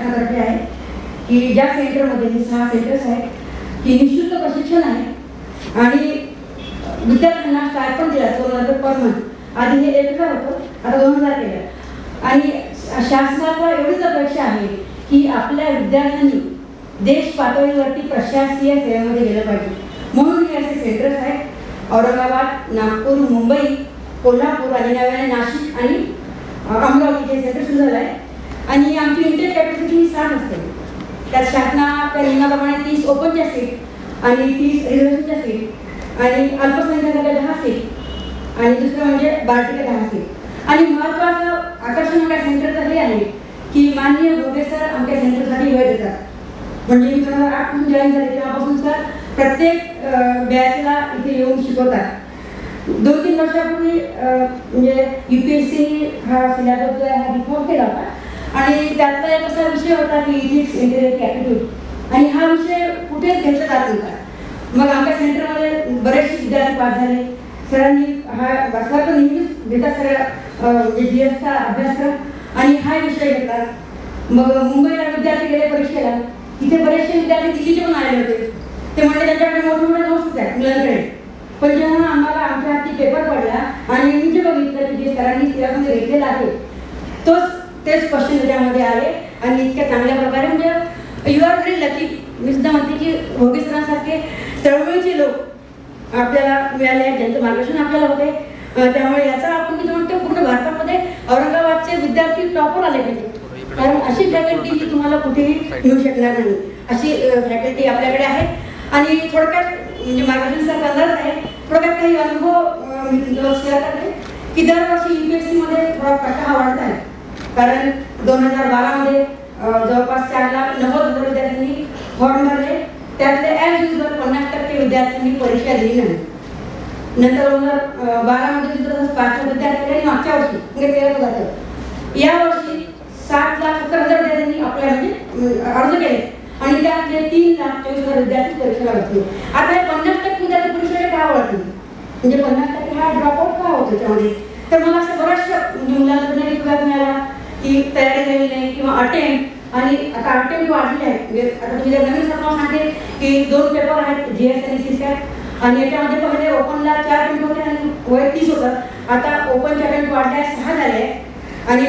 शासनातर्फे आहे की ज्या सेंटरमध्ये हे 6 सेंटर्स आहेत की निःशुल्क प्रशिक्षण आहे आणि विद्यार्थ्यांना स्टायपेंड दिला 2000 पर मंथ. आधी हे 1000 होतं, आता 2000 केलं. आणि शासनाला एवढीच अपेक्षा आहे की आपल्या विद्यार्थ्यांनी देश पातळीवरती प्रशासकीय सेवेमध्ये गेलं पाहिजे. म्हणून हे असे सेंटर्स आहेत औरंगाबाद, नागपूर, मुंबई, कोल्हापूर आणि नव्याने नाशिक आणि अमरावती हे सेंटर सुरू झालं आहे. आणि आमची इंटेक कॅपॅसिटी ही 60 असते. त्यात शासनाच्या नियमाप्रमाणे 30 ओपनच्या सीट आणि 30 रिझर्वेशनच्या सीट आणि अल्पसंख्याकाच्या 10 सीट आणि दुसरं म्हणजे बार्टीच्या 10 सीट. आणि महत्त्वाचं आकर्षण आमच्या सेंटरचं हे आहे की माननीय भोगे सर आमच्या सेंटरसाठी वेळ देतात. म्हणजे मी 2008 पासून जॉईन झाले तेव्हापासून सर प्रत्येक बॅचला इथे येऊन शिकवतात. 2-3 वर्षापूर्वी म्हणजे UPSC हा सिलेबस जो आहे हा रिफॉर्म केला होता आणि त्यातला एक असा विषय होता की इथिक्स, इंटेलेक्ट, ॲटिट्यूड आणि हा विषय कुठेच घेतला जात नव्हता. मग आमच्या सेंटरमध्ये बरेचसे विद्यार्थी पास झाले. सरांनी हा सर तर नेहमीच घेतात सगळं GSचा अभ्यासक्रम आणि हा विषय घेतला. मग मुंबईला विद्यार्थी गेले परीक्षेला, तिथे बरेचसे विद्यार्थी दिल्लीचे पण आले होते. ते म्हणजे त्यांच्याकडे मोठे मोठे नोट्स होत्या मुलांकडे. पण जेव्हा आम्हाला आमच्या हाती पेपर पडला आणि मी जे बघितलं की जे सरांनी सिलेबसमध्ये घेतलेलं आहे तेच क्वेश्चन त्याच्यामध्ये आले आणि इतक्या चांगल्या प्रकारे म्हणजे यू आर व्हेरी लकी. मी सुद्धा म्हणते की भोगे सरांसारखे तळमळीचे लोक आपल्याला मिळाले आहेत ज्यांचं मार्गदर्शन आपल्याला होते. त्यामुळे याचा आपण मी म्हणतो पूर्ण भारतामध्ये औरंगाबादचे विद्यार्थी टॉपर आले पाहिजे. कारण अशी फॅकल्टी ही तुम्हाला कुठेही मिळू शकणार नाही. अशी फॅकल्टी आपल्याकडे आहे. आणि थोडक्यात म्हणजे मार्गदर्शन करणार आहे. थोडक्यात काही अनुभव मी शेअर करते की दरवर्षी UPSCमध्ये थोडा प्रश्न वाढत आहे. कारण 2012मध्ये जवळपास 4,90,000 विद्यार्थ्यांनी फॉर्म भरले. त्यातले ॲज युजल 50% विद्यार्थ्यांनी परीक्षा दिली नाही. नंतर 2012मध्ये सुद्धा 5 विद्यार्थ्यांनी मागच्या वर्षी म्हणजे 13,000 यावर्षी 7,70,000 विद्यार्थ्यांनी आपल्या म्हणजे अर्ज केले आणि त्यातले 3,24,000 विद्यार्थी परीक्षेला बसले. आता हे 50% विद्यार्थी परीक्षेला का वळतील म्हणजे 50% हा ड्रॉपआउट का होतो त्याच्यामध्ये. तर मला असं बऱ्याचशा म्हणजे मुलांकडून फीडबॅक मिळाला की तयारी झाली नाही किंवा अटेम्प्ट आणि आता अटेम्प्ट वाढले आहेत. म्हणजे आता तुम्ही जर नवीन सराव सांगते की 2 पेपर आहेत GS आणि CSAT आणि याच्यामध्ये पहिले ओपनला 4 अटेम्प्ट होते आणि वय 30 होतं. आता ओपनचे अटेम्प्ट वाढले 6 झाले आणि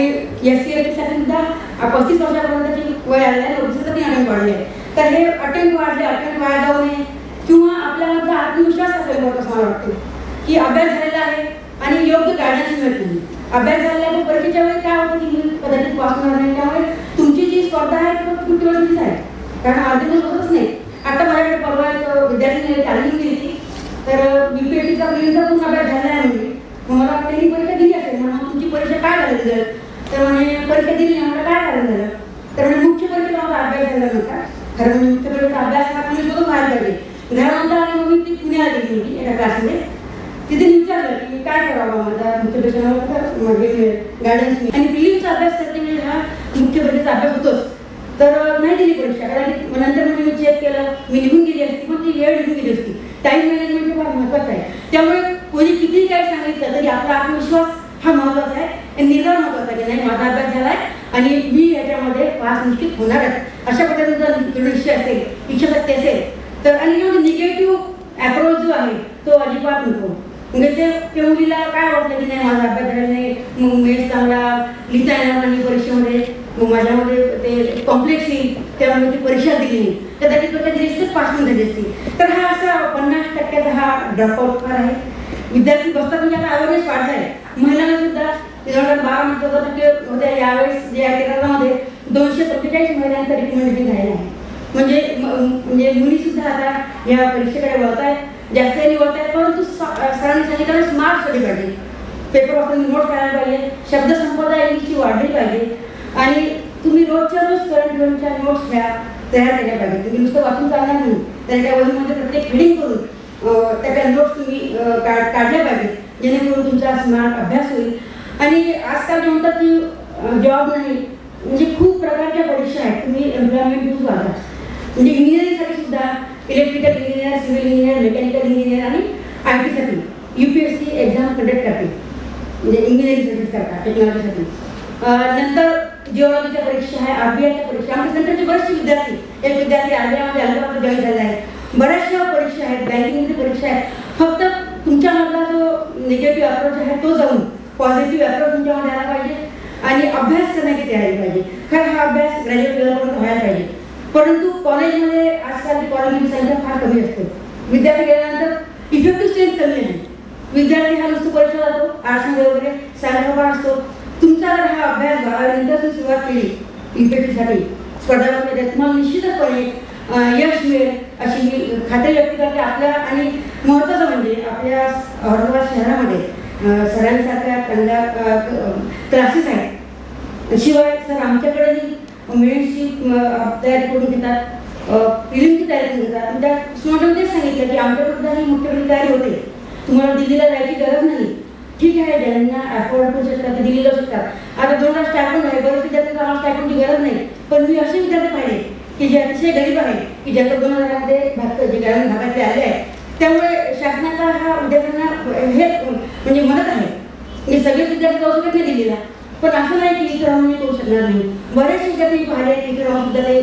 SC साठी सुद्धा 35 वर्षापर्यंतची वय आले आहे. लोकसभेचं 3 अटेम्प्ट वाढले. तर हे अटेम्प्ट वाढले, अटेम्प्ट वाया जाऊ नये किंवा आपल्यामध्ये आत्मविश्वास असेल मोठं असं मला वाटतं की अभ्यास झालेला आहे आणि योग्य गायडन्स मिळत नाही. अभ्यास झालेला आहे परीक्षेच्या वेळी काय होतं की मी कदाचित पास होणार नाही. त्यामुळे तुमची जी स्पर्धा आहे ती खूप वेळचीच आहे कारण आधी होतच नाही. आता माझ्याकडे परवा एक विद्यार्थी तालीम गेली होती. तर UPSCचा प्रिलिमचा पण अभ्यास झाला आहे म्हणजे मला वाटतं ही परीक्षा दिली असेल. म्हणून तुमची परीक्षा काय झाली रिझल्ट तर म्हणजे परीक्षा दिली नाही. मला काय करायला झालं तर म्हणजे मुख्य परीक्षेला माझा अभ्यास झाला नव्हता. खरं म्हणजे मुख्य परीक्षेचा अभ्यास हा तुम्ही स्वतः व्हायला पाहिजे. घरानंतर आणि मग मी ती पुण्याला गेली होती एका क्लासमध्ये. तिथे विचारलं की काय करावं माझा मुख्य परीक्षेला गायडन्स मी आणि प्रिलिमचा अभ्यास करते म्हणजे हा मुख्य परीक्षेचा अभ्यास होतोच. तर नाही दिली परीक्षा कारण नंतर म्हणजे मी चेक केलं मी निघून गेली असती पण ती वेळ निघून गेली असती. टाईम मॅनेजमेंट फार महत्त्वाचं आहे. त्यामुळे कोणी कितीही काय सांगितलं तरी आपला आत्मविश्वास हा महत्त्वाचा आहे. निर्धार महत्त्वाचा आहे की नाही माझा अभ्यास झाला आहे आणि मी याच्यामध्ये पास निश्चित होणारच. अशा पद्धतीचा निश्चय असेल, इच्छाशक्ती असेल तर आणि निगेटिव्ह अप्रोच जो आहे तो अजिबात नको. म्हणजे ते मुलीला काय वाटलं की नाही माझा अभ्यास झाला नाही मग मेस चांगला लिहिता येणार नाही परीक्षेमध्ये मग माझ्यामध्ये ते कॉम्प्लेक्स येईल त्यामुळे ती परीक्षा दिली नाही तर त्याची प्रकारची रिस्कच पास झाली असती. तर हा असा 50% हा ड्रॉपआउट फार आहे. विद्यार्थी बसतात म्हणजे आता अवेअरनेस वाढला आहे. महिलांना सुद्धा 2012 होत्या यावेळेस जे केरळमध्ये 245 महिलांचं रिकमेंडेशन झालेलं आहे. म्हणजे मुली सुद्धा आता या परीक्षेकडे वळत आहेत. जास्त निवडत आहेत परंतु सरांनी सांगितलं स्मार्ट स्टडी पाहिजे. पेपर वापरून नोट करायला पाहिजे. शब्दसंपदा इंग्लिशची वाढली पाहिजे आणि तुम्ही रोजच्या रोज करंट इव्हेंटच्या नोट्स तयार केल्या पाहिजे. तुम्ही नुसतं वाचून चालणार नाही. त्याच्या वहीमध्ये प्रत्येक हेडिंग करून त्याच्या नोट्स तुम्ही काढल्या पाहिजे जेणेकरून तुमचा स्मार्ट अभ्यास होईल. आणि आजकाल जे म्हणतात की जॉब नाही म्हणजे खूप प्रकारच्या परीक्षा आहेत. तुम्ही एम्प्लॉयमेंट खूप वाढता म्हणजे इंजिनिअरिंगसाठी सुद्धा electrical engineer, civil engineer, mechanical engineer आणि IT साठी UPSC एक्झाम कंडक्ट करते म्हणजे इंजिनिअरिंगसाठी करतात टेक्नॉलॉजीसाठी. नंतर जिओलॉजीच्या परीक्षा आहे, आरबीआयच्या परीक्षा, आमच्या सेंटरचे बरेचसे विद्यार्थी, एक विद्यार्थी आरबीआयमध्ये अहमदाबाद जॉईन झाला आहे, बऱ्याचशा परीक्षा आहेत, बँकिंगची परीक्षा आहे. फक्त तुमच्यामधला जो निगेटिव्ह अप्रोच आहे तो जाऊन पॉझिटिव्ह अप्रोच तुमच्यामध्ये आला पाहिजे आणि अभ्यास करण्याची तयारी पाहिजे. खरं हा अभ्यास ग्रॅज्युएट लेवलपर्यंत व्हायला पाहिजे. परंतु कॉलेजमध्ये आजकाल कॉलेजची संख्या फार कमी असते. विद्यार्थी गेल्यानंतर इफेक्टिव्ह स्ट्रेंथ कमी आहे. विद्यार्थी हा नुसतं परीक्षा जातो, आर्ट्समध्ये वगैरे सायन्सला पण असतो. तुमचा जर हा अभ्यास 12 नंतर सुरुवात केली इफेक्टिव्हसाठी स्पर्धा परीक्षेत, तुम्हाला निश्चितपणे यश मिळेल अशी मी खात्री व्यक्त करते आपल्या. आणि महत्त्वाचं म्हणजे आपल्या औरंगाबाद शहरामध्ये सरांसारख्या क्लासेस आहेत. शिवाय सर आमच्याकडेही मेन्सची तयारी करून घेतात, प्रिलिमची तयारी करून घेतात. आणि त्या तुम्हाला तेच सांगितलं की आमच्याकडे ही मुख्यमंत्री तयारी होते, तुम्हाला दिल्लीला जायची गरज नाही. ठीक आहे, ज्यांना अफोर्ड करू शकतात ते दिल्लीला जाऊ शकतात. आता 2 स्टायपेंड आहे, बरेच विद्यार्थी आम्हाला स्टायपेंडची गरज नाही. पण मी असे विद्यार्थी पाहिले की जे अतिशय गरीब आहे, की ज्यांच्या 2000 जे ग्रामीण भागातले आले आहे, त्यामुळे शासनाचा हा विद्यार्थ्यांना हे म्हणजे मदत आहे. म्हणजे सगळेच विद्यार्थी जाऊ शकत नाही दिल्लीला, पण असं नाही की इतर राहून करू शकणार नाही. बरेच विद्यार्थी पाहिले इतर राहून सुद्धा ते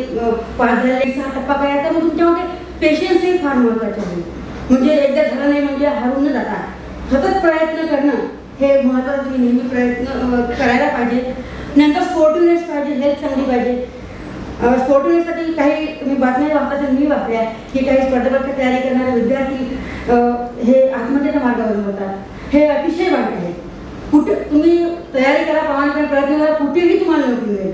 पास झाले. 6 टप्पा काय तर मग तुमच्यामध्ये पेशन्स हे फार महत्त्वाचे आहे. म्हणजे एकदा झालं नाही म्हणजे हरून न जाता सतत प्रयत्न करणं हे महत्त्वाचं. नेहमी प्रयत्न करायला पाहिजे. नंतर स्पोर्टिव्हनेस पाहिजे, हेल्थ चांगली पाहिजे. स्पोर्टिव्हनेससाठी काही तुम्ही बातम्या वाचता, मी वाचल्या की काही स्पर्धा परीक्षा तयारी करणारे विद्यार्थी हे आत्महत्येच्या मार्गावर होतात. हे अतिशय वाईट आहे. कुठे तुम्ही तयारी करा, प्रामाणिकपणे प्रयत्न करा, कुठेही तुम्हाला नोकरी मिळेल.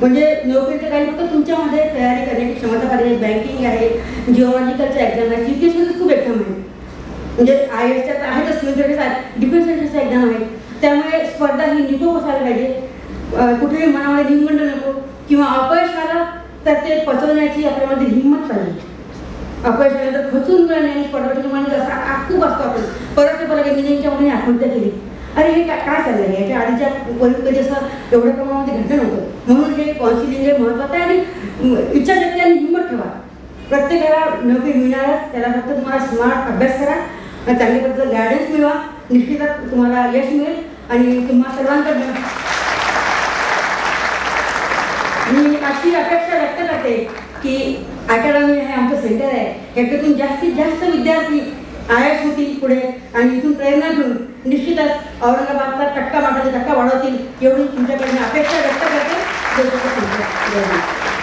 म्हणजे नोकरीचं काही फक्त तुमच्यामध्ये तयारी करण्याची क्षमता पाहिजे. बँकिंग आहे, जिओलॉजिकलच्या एक्झाम आहे, जीपीएसमध्ये खूप एक्झाम आहे. म्हणजे IASच्या तर आहेतच, सिव्हिल सर्व्हिस आहेत, डिफेन्स सर्व्हिसच्या एक्झाम आहेत. त्यामुळे स्पर्धा ही निकोप असायला पाहिजे. कुठेही मनामध्ये निमगंड नको, किंवा अपयश आलं तर ते पचवण्याची आपल्यामध्ये हिंमत पाहिजे. अपयश आलं तर खचून नाही स्पर्धा म्हणजे असा खूप असतो. आपण परत ते परत इंजिनिअरिंगच्या मुलीने आत्महत्या केली. अरे हे काय चाललं आहे, याच्या आधीच्या कधी असं एवढ्या प्रमाणामध्ये घडलं नव्हतं. म्हणून हे काउन्सिलिंग हे महत्त्वाचं आहे. आणि इच्छाशक्ती आणि हिंमत ठेवा. प्रत्येकाला नोकरी मिळणारच, त्याला फक्त तुम्हाला स्मार्ट अभ्यास करा, चांगल्या पद्धतीचं गायडन्स मिळवा, निश्चितच तुम्हाला यश मिळेल. आणि तुम्हा सर्वांकडनं मी अशी अपेक्षा व्यक्त करते की अकॅडमी हे आमचं सेंटर आहे, ह्याच्यातून जास्तीत जास्त विद्यार्थी IAS होतील पुढे आणि इथून प्रेरणा घेऊन निश्चितच औरंगाबादचा टक्का वाढवतील एवढी तुमच्याकडनं अपेक्षा व्यक्त करते.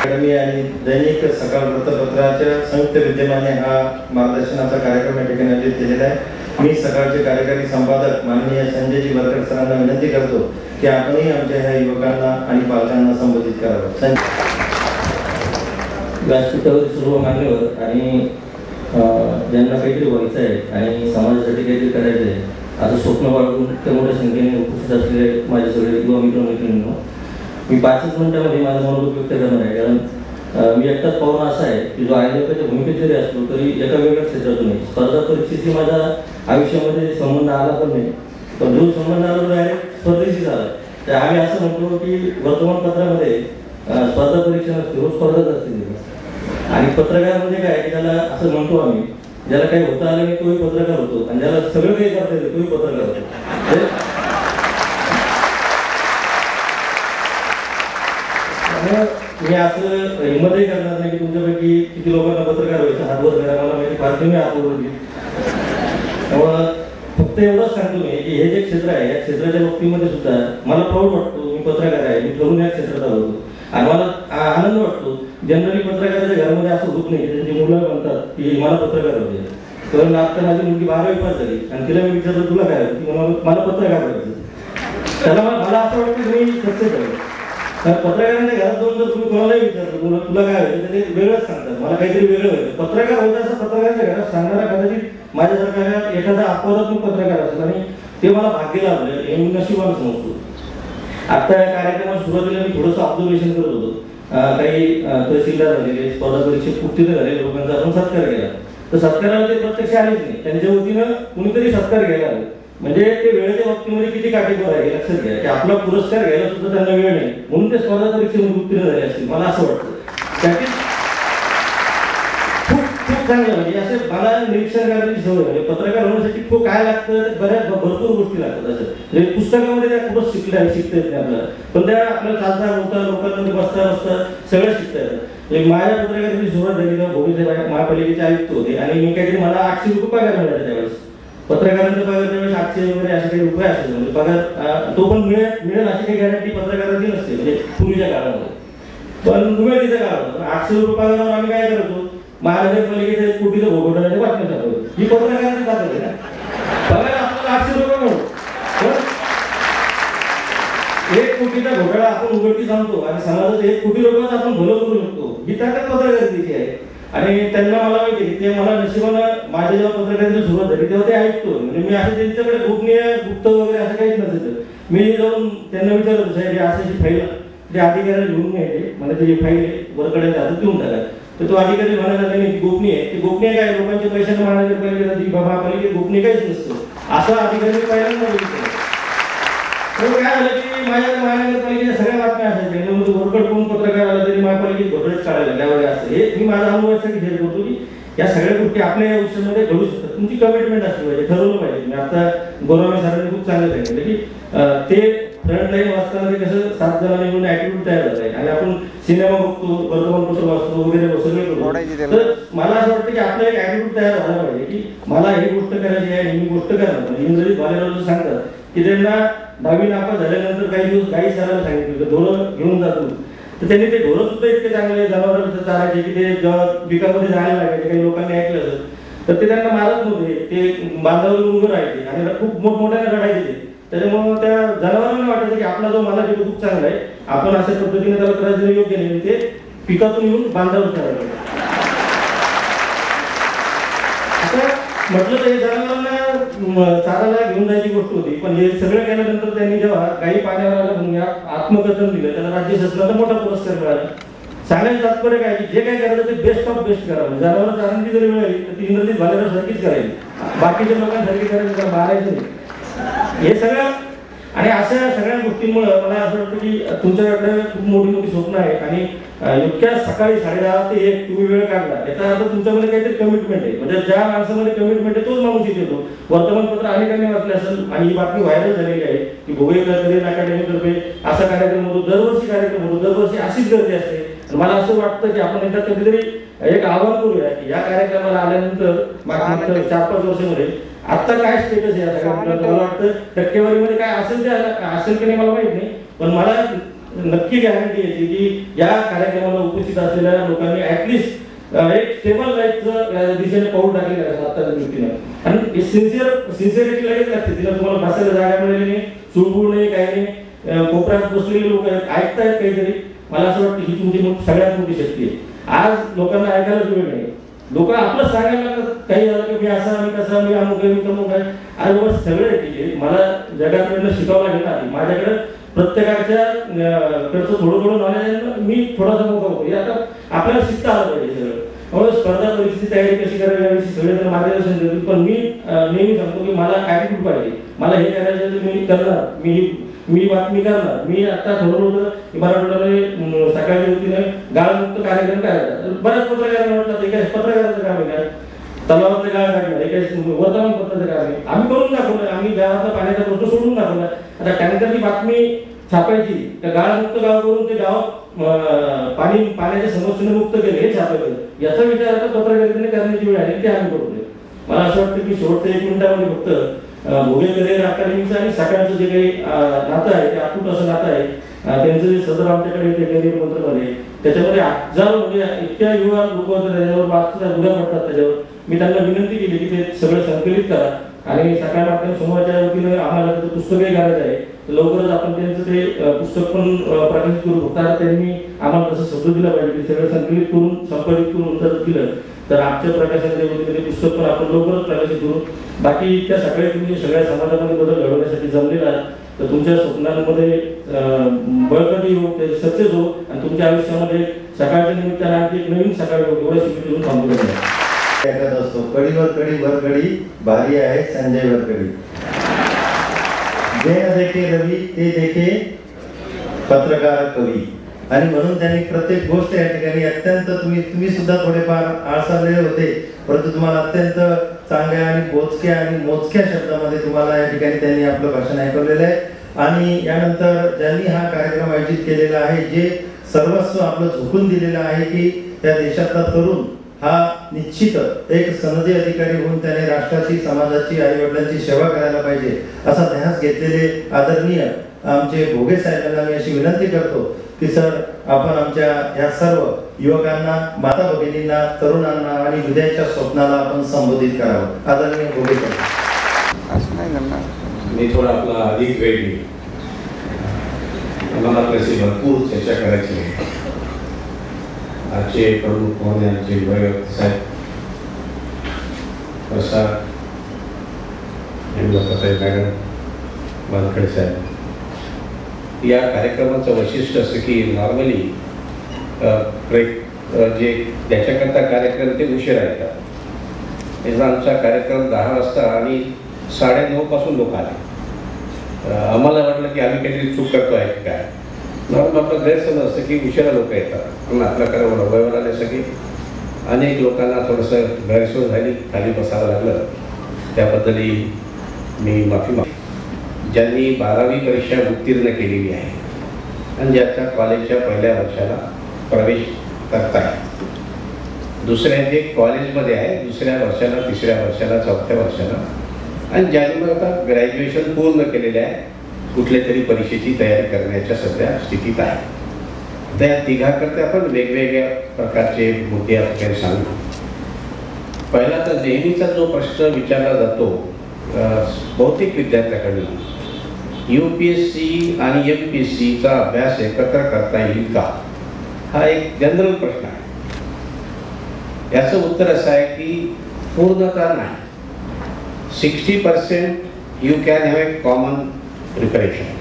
अकॅडमी आणि दैनिक सकाळ वृत्तपत्राच्या संयुक्त विद्यमाने हा मार्गदर्शनाचा कार्यक्रम या ठिकाणी आयोजित केलेला आहे. मी सकाळचे कार्यकारी संपादक माननीय संजयजी वरकर सरांना विनंती करतो की आपणही आमच्या ह्या युवकांना आणि पालकांना संबोधित करावं. व्यासपीठावर सर्व मान्यवर आणि ज्यांना काहीतरी व्हायचं आहे आणि समाजासाठी काहीतरी करायचं आहे असं स्वप्न बाळगून त्या मोठ्या संख्येने उपस्थित असलेले माझे सगळे युवा मित्रमैत्रिणींनो, मी 5 मिनिटांमध्ये माझं मनोगत व्यक्त करणार आहे. कारण मी एकटाच पाहुणा असा आहे की जो आयोजकाच्या भूमिकेत जरी असलो तरी एका वेगळ्या क्षेत्रातून नाही. स्पर्धा परीक्षेशी माझ्या आयुष्यामध्ये संबंध आला पण नाही, पण जो संबंध आला तो डायरेक्ट स्पर्धेशी झाला. तर आम्ही असं म्हणतो की वर्तमानपत्रामध्ये स्पर्धा परीक्षा नसते, रोज स्पर्धाच असते. आणि पत्रकार म्हणजे काय, त्याला असं म्हणतो आम्ही, ज्याला काही होता आलं नाही तोही पत्रकार होतो, आणि ज्याला सगळं काही करता येतं तोही पत्रकार होतो. मी असं हिंमतही करणार नाही की तुमच्यापैकी किती लोकांना पत्रकार व्हायचं, हातवर करा, मला माहिती फार कमी हातवर होती. त्यामुळं फक्त एवढंच सांगतो मी की हे जे क्षेत्र आहे, या क्षेत्राच्या बाबतीमध्ये सुद्धा मला प्राऊड वाटतो. मी पत्रकार आहे, मी ठरून या क्षेत्रात आलो होतो आणि मला आनंद वाटतो. जनरली पत्रकाराच्या घरामध्ये असं होत नाही, त्यांची मुलं म्हणतात की मला पत्रकार होते. कारण आता माझी मुलगी 12वी पास झाली आणि तिला मी विचारलं तुला काय होतं, की मला पत्रकार व्हायचं. त्याला मला असं वाटतं की मी सक्सेस झालो. तर पत्रकारांच्या घरात जाऊन जर तुम्ही कोणालाही विचारलं तुला काय व्हायचं, तर ते वेगळंच सांगतात, मला काहीतरी वेगळं व्हायचं. पत्रकार व्हायचं असं पत्रकारांच्या घरात सांगणारा कदाचित माझ्यासारखा एखादा अपवादात्मक पत्रकार असेल, आणि ते मला भाग्य लाभलं हे मी नशिबाने समजतो. आता या कार्यक्रमात सुरुवातीला मी थोडंसं ऑब्झर्वेशन करत होतो. काही तहसीलदार झालेले, स्पर्धा परीक्षेत उत्तीर्ण झालेल्या लोकांचा आपण सत्कार केला. तर सत्काराला ते प्रत्यक्ष आलेच नाही, त्यांच्या वतीनं कुणीतरी सत्कार घ्यायला आले. म्हणजे ते वेळेच्या बाबतीमध्ये किती काटेकोर आहे हे लक्षात घ्या की आपला पुरस्कार घ्यायला सुद्धा त्यांना वेळ नाही, म्हणून ते स्पर्धा परीक्षेमध्ये उत्तीर्ण झाले असतील, मला असं वाटतं. त्यातील खूप खूप चांगलं. म्हणजे असे मला निरीक्षण करण्याची सवय म्हणजे पत्रकार होण्यासाठी खूप काय लागतं बऱ्याच भरपूर गोष्टी लागतात असं म्हणजे पुस्तकामध्ये त्या खूपच शिकता येत नाही आपल्याला पण त्या आपल्याला चालता बोलता लोकांमध्ये बसता सगळं शिकता येतं माझ्या पत्रकाराची सुरुवात झाली तेव्हा भोगीचे महापालिकेचे आयुक्त होते आणि मी काहीतरी मला 800 रुपये पगार मिळाला त्यावेळेस पत्रकारांचा पगार त्यावेळेस 800 वगैरे असे काही रुपये असायचे म्हणजे पगार तो पण मिळेल अशी काही गॅरंटी पत्रकारांची नसते म्हणजे पूर्वीच्या काळामध्ये पण उमेदीच्या काळात 800 रुपये पगारावर आम्ही काय करतो महानगरपालिकेच्या 1 कोटीचा घोटाळ्याच्या बातम्या सांगतो ही पत्रकारांची जात आहे ना पगार आपल्याला 800 रुपये मिळतो 1 कोटीचा घोटाळा आपण उघडकी सांगतो आणि समाजात 1 कोटी रुपयाचं आपण भलं करू शकतो ही ताकद पत्रकारितेची आहे आणि त्यांना मला माहिती की ते मला नशिबानं माझ्या जेव्हा पत्रकारितेची सुरुवात झाली तेव्हा ते ऐकतो म्हणजे मी असं त्यांच्याकडे गोपनीय गुप्त वगैरे असं काहीच नसायचं मी जाऊन त्यांना विचारतो साहेब अशी फाईल ते अधिकाऱ्याला घेऊन यायचे मला त्याची फाईल वरकडे जातं देऊन टाका तर तो अधिकारी म्हणायचा नाही ती गोपनीय आहे ती गोपनीय काय लोकांच्या पैशाने महानगरपालिकेला महापालिकेत गोपनीय काहीच नसतं असा अधिकारी पहिल्यांदा बघितलं काय झालं की माझ्या महानगरपालिकेच्या सगळ्या बातम्या असायच्या म्हणजे वरकड कोण पत्रकार आला तरी महापालिकेत घोटाळेच काढायला त्यावेळी असतं हे मी माझ्या अनुभवासाठी शेअर करतो की या सगळ्या गोष्टी आपल्या या आयुष्यामध्ये घडू शकतात तुमची कमिटमेंट असली पाहिजे ठरवलं पाहिजे मी आता गोरामे सरांनी खूप चांगलं सांगितलं की ते फ्रंट लाईन वाचताना ते कसं 7 जणांनी मिळून ऍटिट्यूड तयार झाला आहे आणि आपण सिनेमा बघतो वर्तमानपत्र वाचतो वगैरे सगळे करतो तर मला असं वाटतं की आपलं एक ऍटिट्यूड तयार झाला पाहिजे की मला ही गोष्ट करायची आहे मी गोष्ट करणार इंग्रजीत भालेराव सांगतात की त्यांना 10वी नापास झाल्यानंतर काही दिवस गाई सरायला सांगितलं ढोरं घेऊन जातो तर त्यांनी ते ढोरं सुद्धा इतके चांगले जनावरांचं चालायचे की ते जेव्हा पिकामध्ये जायला लागायचे काही लोकांनी ऐकलं असेल तर ते त्यांना मारत नव्हते ते बांधावर उभं राहायचे आणि खूप मोठमोठ्याने रडायचे ते त्याच्यामुळे त्या जनावरांना वाटायचं की आपला जो मालक आहे खूप चांगला आहे आपण अशा पद्धतीने त्याला त्रास देणं योग्य नाही ते पिकातून येऊन बांधावर चालवलं आता म्हटलं तर हे जनावरांना चारायला घेऊन जायची गोष्ट होती पण हे सगळं केल्यानंतर त्यांनी जेव्हा गाई पाण्यावर आलं म्हणून आत्मकथन दिलं त्याला राज्य शासनाचा मोठा पुरस्कार मिळाला सांगायचं तात्पर्य काय की जे काय करायचं ते बेस्ट ऑफ बेस्ट करावं जनावर चारांची जरी मिळाली तर ती इंग्रजीत भालेराव सारखीच करायची बाकीच्या लोकांसारखी करायची तर मारायचं नाही हे सगळं आणि अशा सगळ्या गोष्टींमुळे मला असं वाटतं की तुमच्याकडे खूप मोठी स्वप्न आहे आणि इतक्या सकाळी 10:30 ते 1 तुम्ही वेळ काढला याचा अर्थ तुमच्यामध्ये काहीतरी कमिटमेंट आहे म्हणजे ज्या माणसामध्ये कमिटमेंट आहे तोच माणूस येतो वर्तमानपत्र अनेकांनी वाचले असेल आणि ही बातमी व्हायरल झालेली आहे की भोगेकर करिअर अकॅडमीतर्फे असा कार्यक्रम होतो दरवर्षी कार्यक्रम होतो दरवर्षी अशीच गर्दी असते मला असं वाटतं की आपण एकदा कधीतरी एक आवाहन करूया की या कार्यक्रमाला आल्यानंतर मागच्या 4-5 वर्षामध्ये आता काय स्टेटस आहे मला वाटतं टक्केवारीमध्ये काय असेल ते असेल की नाही मला माहित नाही पण मला नक्की गॅरंटी यायची की या कार्यक्रमाला उपस्थित असलेल्या लोकांनी ऍटलिस्ट एक स्टेबल लाईफचं दिशेने पाऊल टाकलेलं आहे आत्ताच्या दृष्टीनं आणि सिन्सिअरिटी लगेच लागते तिला तुम्हाला बसायला जागा मिळाली नाही चुळबुळ नाही काही नाही कोपऱ्यात बसलेले लोक ऐकतायत काहीतरी मला असं वाटतं ही तुमची सगळ्यात मोठी शक्ती आहे आज लोकांना ऐकायलाच वेळ नाही लोक आपलं सांगायला लागतात काही झालं की मी असा मी कसा मी अमुक आहे मी तमुक आहे आज बाबा सगळे ठीक आहे मला जगाकडनं शिकावं लागेल ना माझ्याकडे प्रत्येकाच्या कडचं थोडं नॉलेज आहे मी थोडासा मोठा होतो आता आपल्याला शिकता आलं पाहिजे सगळं त्यामुळे स्पर्धा परीक्षेची तयारी कशी करावी याविषयी सगळेजण मार्गदर्शन देतील पण मी नेहमी सांगतो की मला ऍटिट्यूड पाहिजे मला हे करायचं तर मी करणार मी बातमी करणार मी आता ठरवलं होतं की मराठवाड्यामध्ये सकाळच्या वतीने गाळमुक्त कार्यक्रम करायचा बऱ्याच पत्रकारांना म्हटलं एका पत्रकाराचं काम आहे काय तलावातलं गाळ काढणार एका वर्तमानपत्राचं काम आहे आम्ही करून दाखवलं आम्ही गावातला पाण्याचा प्रश्न सोडून दाखवला आता टँकरची बातमी छापायची त्या गाळमुक्त गाव करून ते गाव पाण्याच्या समस्येने मुक्त केले हे छापायचं याचा विचार आता पत्रकारितेने करण्याची वेळ आली ते आम्ही करतोय मला असं वाटतं की शेवटच्या 1 मिनिटामध्ये फक्त भोगे करिअर अकॅडमीचं आणि सकाळचं जे काही नातं आहे ते अतूट असं नातं आहे त्यांचं जे सदर आमच्याकडे येते करिअर मंत्रमध्ये त्याच्यामध्ये हजारो म्हणजे इतक्या युवा लोक होते त्याच्यावर वाचता उद्या पडतात त्याच्यावर मी त्यांना विनंती केली की ते सगळं संकलित करा आणि सकाळ माध्यम समूहाच्या वतीनं आम्हाला त्याचं पुस्तकही करायचं आहे लवकरच आपण त्यांचं ते पुस्तक पण प्रकाशित करू फक्त त्यांनी आम्हाला तसं शब्द दिला पाहिजे की सगळं संकलित करून संपादित करून जर दिलं तर आमच्या प्रकाशनाच्या वतीने ते पुस्तक पण आपण लवकरच प्रकाशित करू बाकी इतक्या सगळ्या तुम्ही सगळ्या समाजामध्ये बदल घडवण्यासाठी जमलेला आहात तर तुमच्या स्वप्नांमध्ये बळकटी हो ते सक्सेस हो आणि तुमच्या आयुष्यामध्ये सकाळच्या निमित्ताने आणखी एक नवीन सकाळ हो एवढं शिकून थांबू ऐकत असतो कडीवर कडी वर कडी भारी आहे संजय वरकडी जे न देखे रवी ते देखे पत्रकार कवी आणि म्हणून त्यांनी प्रत्येक गोष्ट या ठिकाणी अत्यंत तुम्ही सुद्धा थोडेफार आळसालेले होते, परंतु तुम्हाला अत्यंत चांगल्या आणि बोचक्या आणि मोजक्या शब्दामध्ये तुम्हाला या ठिकाणी त्यांनी आपलं भाषण ऐकवलेलं आहे. आणि यानंतर ज्यांनी हा कार्यक्रम आयोजित केलेला आहे, जे सर्वस्व आपलं झोकून दिलेलं आहे की त्या देशातला तरुण हा निश्चित एक सनदी अधिकारी होऊन त्याने राष्ट्राची, समाजाची, आई वडिलांची सेवा करायला पाहिजे असा ध्यास घेतलेले आदरणीय आमचे भोगे साहेबांना मी अशी विनंती करतो की सर, आपण आमच्या या सर्व युवकांना, माता भगिनींना, तरुणांना आणि उद्याच्या स्वप्नाला आपण संबोधित करावं. आदरणीय भोगे साहेब. असं नाही करणार. मी थोडा आपला अधिक वेळ घेईन. मला आपल्याशी भरपूर चर्चा करायची आहे. आजचे प्रमुख पाहुणे आमचे विभागीय साहेब प्रसाद मॅडम, वानखडे साहेब, या कार्यक्रमाचं वैशिष्ट्य असं की नॉर्मली जे त्याच्याकरता कार्यक्रम ते उशिरा येतात. याचा आमचा कार्यक्रम 10 वाजता आणि 9:30 पासून लोक आले. आम्हाला वाटलं की आम्ही काहीतरी चूक करतो आहे की काय. नॉर्मल आपलं गैरसमज असतं की उशिरा लोक येतात, पण आपल्या वयवर आले सगळे. अनेक लोकांना थोडंसं गैरसोय झाली, खाली बसावं लागलं, त्याबद्दलही मी माफी मागतो. ज्यांनी 12वी परीक्षा उत्तीर्ण केलेली आहे आणि ज्याच्या कॉलेजच्या पहिल्या वर्षाला प्रवेश करताय, दुसऱ्या जे कॉलेजमध्ये आहे, दुसऱ्या वर्षाला, तिसऱ्या वर्षाला, चौथ्या वर्षाला, आणि ज्यांनी मग आता ग्रॅज्युएशन पूर्ण केलेले आहे, कुठल्या तरी परीक्षेची तयारी करण्याच्या सध्या स्थितीत आहे. त्या तिघाकरता आपण वेगवेगळ्या प्रकारचे मुद्दे आपण सांगू. पहिला तर नेहमीचा जो प्रश्न विचारला जातो बहुतेक विद्यार्थ्याकडून, UPSC आणि MPSCचा अभ्यास एकत्र करता येईल का, हा एक जनरल प्रश्न आहे. याचं उत्तर असं आहे की पूर्णतः नाही. 60% you can have a common preparation,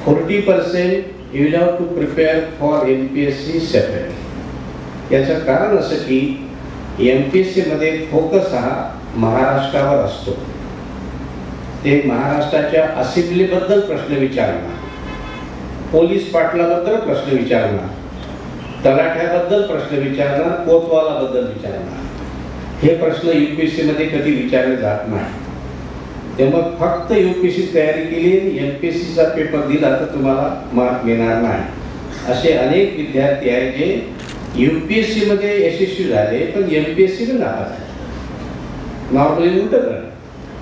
40% you will have to prepare for MPSC separate. याचं कारण असं की MPSC मध्ये फोकस हा महाराष्ट्रावर असतो. ते महाराष्ट्राच्या असेंब्लीबद्दल प्रश्न विचारणार, पोलीस पाटलाबद्दल प्रश्न विचारणार, तलाठ्याबद्दल प्रश्न विचारणार, कोतवालाबद्दल विचारणार. हे प्रश्न UPSC मध्ये कधी विचारले जात नाही. तेव्हा फक्त UPSC तयारी केली आणि MPSCचा पेपर दिला तर तुम्हाला मार्क मिळणार नाही. असे अनेक विद्यार्थी आहेत जे UPSC मध्ये यशस्वी झाले पण MPSC ला नापास झाले. नॉर्मली उलट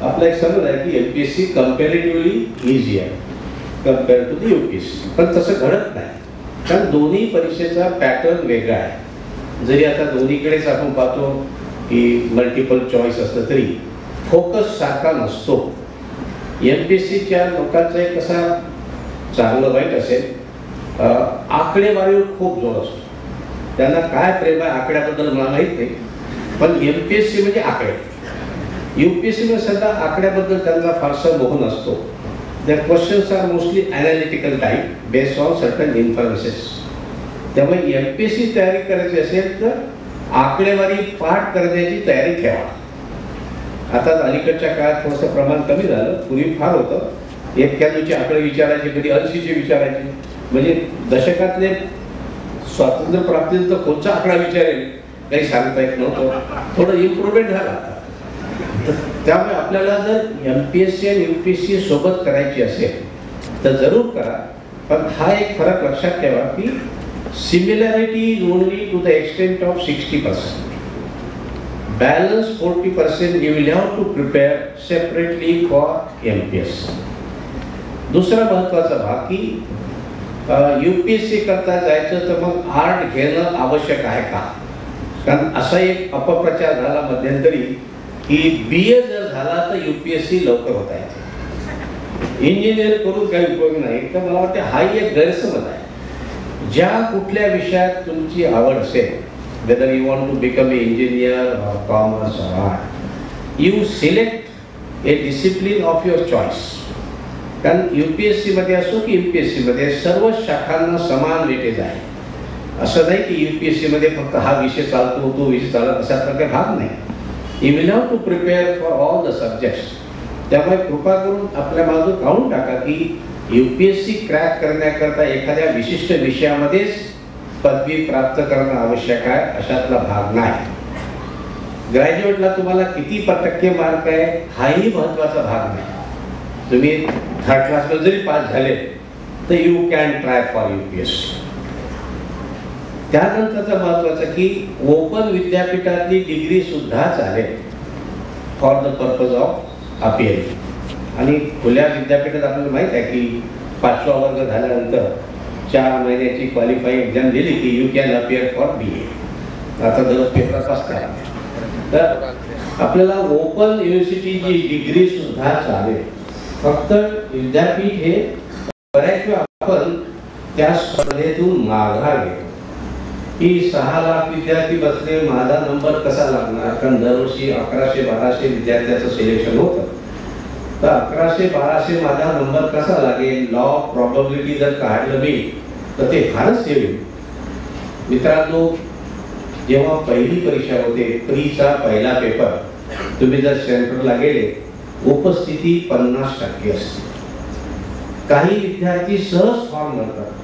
आपला एक समज आहे की MPSC कम्पॅरेटिव्हली इझी आहे कम्पेअर टू दी UPSC, पण तसं घडत नाही. कारण दोन्ही परीक्षेचा पॅटर्न वेगळा आहे. जरी आता दोन्हीकडेच आपण पाहतो की मल्टिपल चॉईस असलं तरी फोकस सारखा नसतो. MPSCच्या लोकांचा एक कसा चांगलं वाईट असेल, आकडेवारीवर खूप जोर असतो. त्यांना काय प्रेम आहे आकड्याबद्दल मला माहीत नाही, पण MPSC म्हणजे आकडे. UPSC मध्ये सध्या आकड्याबद्दल त्यांना फारसा मोह नसतो. Their questions are mostly analytical type based on certain inferences. त्यामुळे MPSC तयारी करायची असेल तर आकडेवारी पाठ करण्याची तयारी ठेवा. आता अलीकडच्या काळात थोडंसं प्रमाण कमी झालं, पूर्वी फार होतं. 91 आकडे विचारायचे, कधी 80 विचारायचे. म्हणजे दशकातले स्वातंत्र्य प्राप्तीनंतर कोणचा आकडा विचारेल काही सांगता येत नव्हतं. थोडं इम्प्रूव्हमेंट झाला आता. त्यामुळे आपल्याला जर MPSC आणि UPSC सोबत करायची असेल तर जरूर करा, पण हा एक फरक लक्षात ठेवा की similarity is only to the extent of 60%. Balance 40% you will have to prepare separately for MPSC. दुसरा महत्त्वाचा भाग की UPSC करता जायचं तर मग आर्ट घेणं आवश्यक आहे का. कारण असा एक अपप्रचार झाला मध्यंतरी की BA जर झाला तर UPSC लवकर होता येते, इंजिनियर करून काही उपयोग नाही. तर मला वाटतं हा एक गैरसमज आहे. ज्या कुठल्या विषयात तुमची आवड असेल, whether you want to become a engineer और कॉमर्स और art, you select a discipline of your choice. कारण UPSC मध्ये असो की MPSC मध्ये सर्व शाखांना समान वेटेज आहे. असं नाही की UPSC मध्ये फक्त हा विषय चालतो तो विषय चालत असा प्रकार भाग नाही. You will have to prepare for all the subjects. त्यामुळे कृपा करून आपल्या बाजू काढून टाका की UPSC क्रॅक करण्याकरता एखाद्या विशिष्ट विषयामध्येच पदवी प्राप्त करणं आवश्यक आहे अशातला भाग नाही. ग्रॅज्युएटला तुम्हाला किती टक्के मार्क आहे हाही महत्त्वाचा भाग नाही. तुम्ही थर्ड क्लासमध्ये जरी पास झाले तर you can try for UPSC. त्यानंतरचं महत्त्वाचं की ओपन विद्यापीठातली डिग्री सुद्धा चालेल फॉर द पर्पज ऑफ अपीअरिंग. आणि खुल्या विद्यापीठात आपल्याला माहीत आहे की 5वा वर्ग झाल्यानंतर 4 महिन्याची क्वालिफाईंग एक्झाम दिली की you can appear for BA. आता दररोज पेपर पास करा. तर आपल्याला ओपन युनिव्हर्सिटीची डिग्री सुद्धा चालेल. फक्त विद्यापीठ हे बऱ्याच वेळा आपण त्या स्पर्धेतून माघार घेतो की 6 लाख विद्यार्थी बसले माझा नंबर कसा लागणार. कारण दरवर्षी 1100-1200 विद्यार्थ्याचं सिलेक्शन होतं. तर 1100-1200 माझा नंबर कसा लागेल. लॉ ऑफ प्रॉबॅबिलिटी जर काढलं मी तर ते फारच सेवेल. मित्रांनो, जेव्हा पहिली परीक्षा होते प्रीचा पहिला पेपर तुम्ही जर सेंटरला गेले उपस्थिती 50% असते. काही विद्यार्थी सहज फॉर्म भरतात